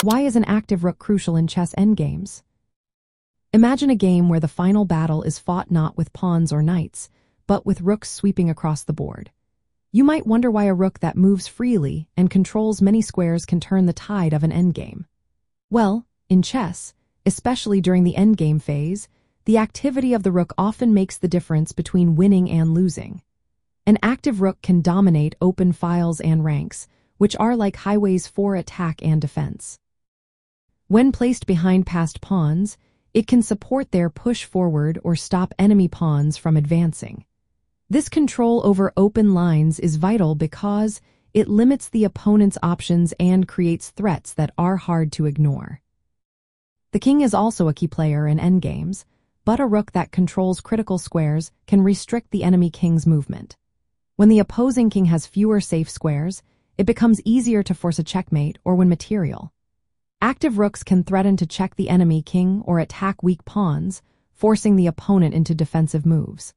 Why is an active rook crucial in chess endgames? Imagine a game where the final battle is fought not with pawns or knights, but with rooks sweeping across the board. You might wonder why a rook that moves freely and controls many squares can turn the tide of an endgame. Well, in chess, especially during the endgame phase, the activity of the rook often makes the difference between winning and losing. An active rook can dominate open files and ranks, which are like highways for attack and defense. When placed behind passed pawns, it can support their push forward or stop enemy pawns from advancing. This control over open lines is vital because it limits the opponent's options and creates threats that are hard to ignore. The king is also a key player in endgames, but a rook that controls critical squares can restrict the enemy king's movement. When the opposing king has fewer safe squares, it becomes easier to force a checkmate or win material. Active rooks can threaten to check the enemy king or attack weak pawns, forcing the opponent into defensive moves.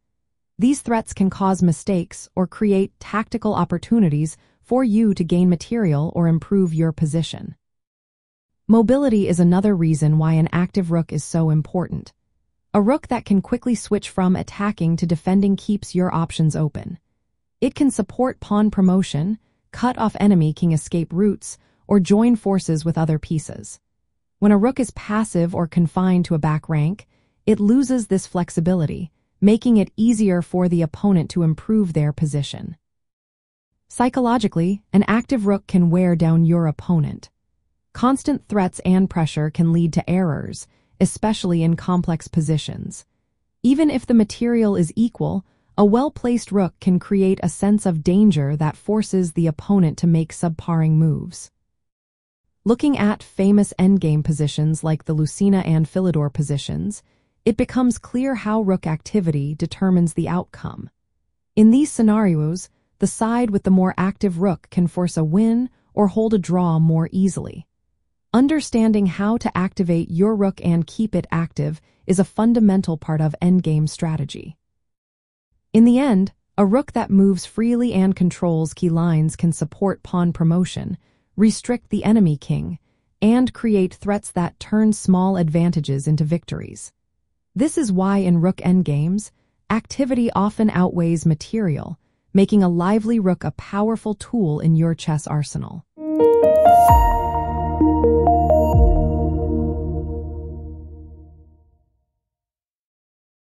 These threats can cause mistakes or create tactical opportunities for you to gain material or improve your position. Mobility is another reason why an active rook is so important. A rook that can quickly switch from attacking to defending keeps your options open. It can support pawn promotion, cut off enemy king escape routes, or join forces with other pieces. When a rook is passive or confined to a back rank, it loses this flexibility, making it easier for the opponent to improve their position. Psychologically, an active rook can wear down your opponent. Constant threats and pressure can lead to errors, especially in complex positions. Even if the material is equal, a well-placed rook can create a sense of danger that forces the opponent to make subparing moves. Looking at famous endgame positions like the Lucena and Philidor positions, it becomes clear how rook activity determines the outcome. In these scenarios, the side with the more active rook can force a win or hold a draw more easily. Understanding how to activate your rook and keep it active is a fundamental part of endgame strategy. In the end, a rook that moves freely and controls key lines can support pawn promotion, restrict the enemy king, and create threats that turn small advantages into victories. This is why in rook endgames, activity often outweighs material, making a lively rook a powerful tool in your chess arsenal.